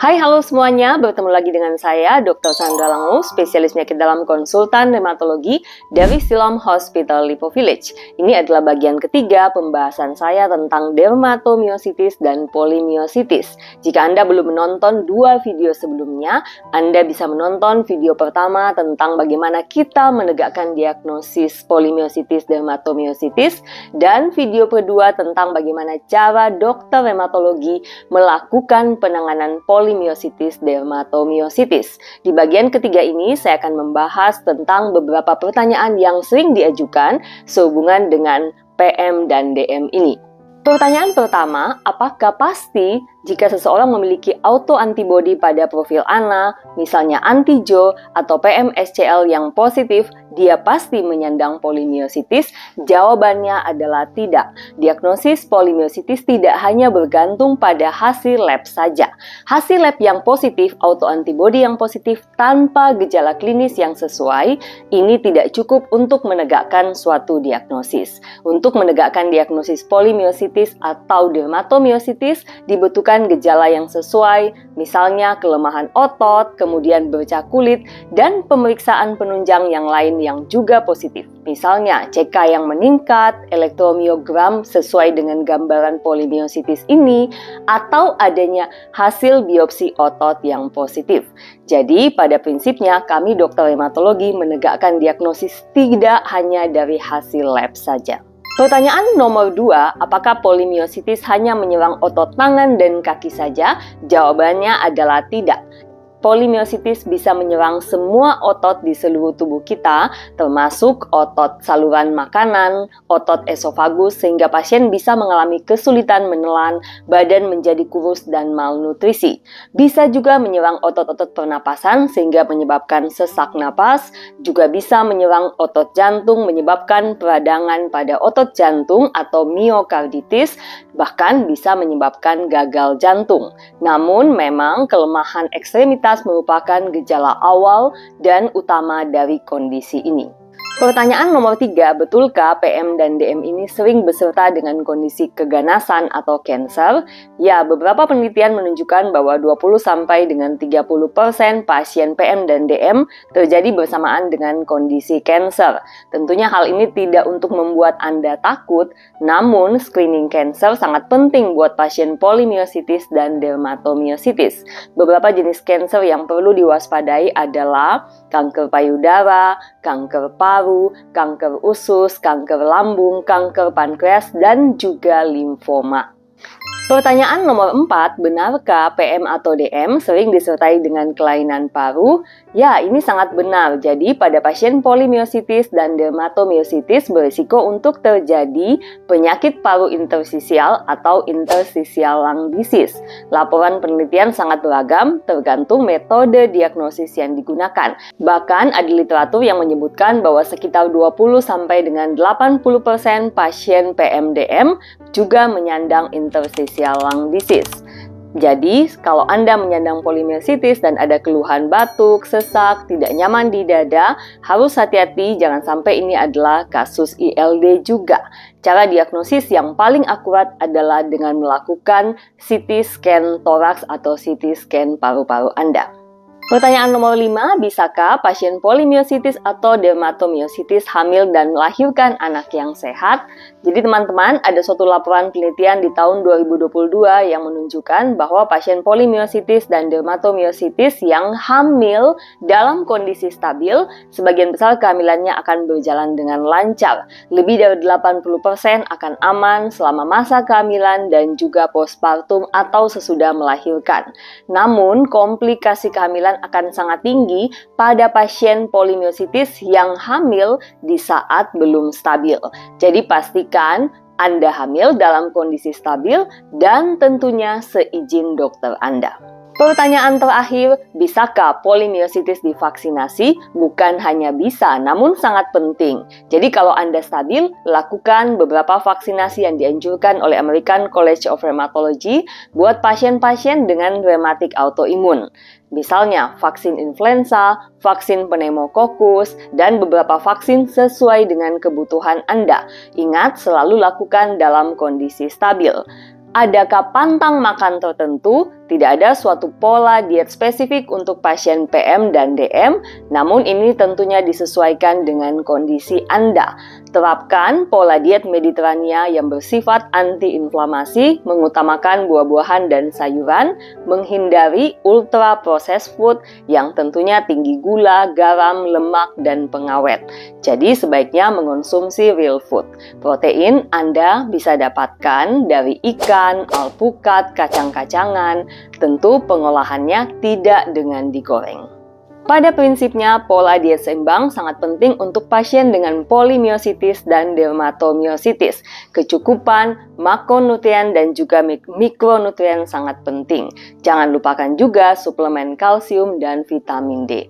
Hai, halo semuanya. Bertemu lagi dengan saya, Dr. Sandra Langu, spesialis penyakit dalam konsultan rheumatologi dari Siloam Hospital Lipo Village. Ini adalah bagian ketiga pembahasan saya tentang dermatomyositis dan polymyositis. Jika Anda belum menonton dua video sebelumnya, Anda bisa menonton video pertama tentang bagaimana kita menegakkan diagnosis polymyositis dermatomyositis dan video kedua tentang bagaimana cara dokter rheumatologi melakukan penanganan polymyositis dermatomyositis. Di bagian ketiga ini saya akan membahas tentang beberapa pertanyaan yang sering diajukan sehubungan dengan PM dan DM ini. Pertanyaan pertama, apakah pasti jika seseorang memiliki autoantibody pada profil ANA, misalnya anti-Jo atau PMSCL yang positif, dia pasti menyandang polymyositis? Jawabannya adalah tidak. Diagnosis polymyositis tidak hanya bergantung pada hasil lab saja. Hasil lab yang positif, autoantibody yang positif tanpa gejala klinis yang sesuai, ini tidak cukup untuk menegakkan suatu diagnosis. Untuk menegakkan diagnosis polymyositis atau dermatomyositis dibutuhkan gejala yang sesuai, misalnya kelemahan otot, kemudian bercak kulit, dan pemeriksaan penunjang yang lain yang juga positif. Misalnya CK yang meningkat, elektromyogram sesuai dengan gambaran polymyositis ini, atau adanya hasil biopsi otot yang positif. Jadi pada prinsipnya kami dokter rheumatologi menegakkan diagnosis tidak hanya dari hasil lab saja. Pertanyaan nomor 2, apakah polymyositis hanya menyerang otot tangan dan kaki saja? Jawabannya adalah tidak. Polymyositis bisa menyerang semua otot di seluruh tubuh kita, termasuk otot saluran makanan, otot esofagus, sehingga pasien bisa mengalami kesulitan menelan, badan menjadi kurus dan malnutrisi. Bisa juga menyerang otot-otot pernapasan sehingga menyebabkan sesak napas, juga bisa menyerang otot jantung menyebabkan peradangan pada otot jantung atau miokarditis, bahkan bisa menyebabkan gagal jantung. Namun memang kelemahan ekstremitas merupakan gejala awal dan utama dari kondisi ini. Pertanyaan nomor 3, betulkah PM dan DM ini sering beserta dengan kondisi keganasan atau kanker? Ya, beberapa penelitian menunjukkan bahwa 20-30% pasien PM dan DM terjadi bersamaan dengan kondisi kanker. Tentunya hal ini tidak untuk membuat Anda takut, namun screening kanker sangat penting buat pasien polymyositis dan dermatomyositis. Beberapa jenis kanker yang perlu diwaspadai adalah kanker payudara, kanker paru, kanker usus, kanker lambung, kanker pankreas, dan juga limfoma. Pertanyaan nomor 4, benarkah PM atau DM sering disertai dengan kelainan paru? Ya, ini sangat benar. Jadi, pada pasien polymyositis dan dermatomyositis berisiko untuk terjadi penyakit paru interstisial atau interstitial lung disease. Laporan penelitian sangat beragam, tergantung metode diagnosis yang digunakan. Bahkan, ada literatur yang menyebutkan bahwa sekitar 20-80% pasien PMDM juga menyandang interstitial lung disease. Jadi, kalau Anda menyandang polymyositis dan ada keluhan batuk, sesak, tidak nyaman di dada, harus hati-hati, jangan sampai ini adalah kasus ILD juga. Cara diagnosis yang paling akurat adalah dengan melakukan CT scan toraks atau CT scan paru-paru Anda. Pertanyaan nomor 5, bisakah pasien polymyositis atau dermatomyositis hamil dan melahirkan anak yang sehat? Jadi teman-teman, ada suatu laporan penelitian di tahun 2022 yang menunjukkan bahwa pasien polymyositis dan dermatomyositis yang hamil dalam kondisi stabil, sebagian besar kehamilannya akan berjalan dengan lancar. Lebih dari 80% akan aman selama masa kehamilan dan juga postpartum atau sesudah melahirkan. Namun, komplikasi kehamilan akan sangat tinggi pada pasien polymyositis yang hamil di saat belum stabil. Jadi pastikan Anda hamil dalam kondisi stabil dan tentunya seizin dokter Anda. Pertanyaan terakhir, bisakah polymyositis divaksinasi? Bukan hanya bisa, namun sangat penting. Jadi kalau Anda stabil, lakukan beberapa vaksinasi yang dianjurkan oleh American College of Rheumatology buat pasien-pasien dengan rematik autoimun. Misalnya vaksin influenza, vaksin pneumokokus, dan beberapa vaksin sesuai dengan kebutuhan Anda. Ingat, selalu lakukan dalam kondisi stabil. Adakah pantang makan tertentu? Tidak ada suatu pola diet spesifik untuk pasien PM dan DM, namun ini tentunya disesuaikan dengan kondisi Anda. Terapkan pola diet Mediterania yang bersifat anti-inflamasi, mengutamakan buah-buahan dan sayuran, menghindari ultra processed food yang tentunya tinggi gula, garam, lemak, dan pengawet. Jadi sebaiknya mengonsumsi real food. Protein Anda bisa dapatkan dari ikan, alpukat, kacang-kacangan. Tentu pengolahannya tidak dengan digoreng. Pada prinsipnya, pola diet seimbang sangat penting untuk pasien dengan polimiositis dan dermatomiositis. Kecukupan makronutrien dan juga mikronutrien sangat penting. Jangan lupakan juga suplemen kalsium dan vitamin D.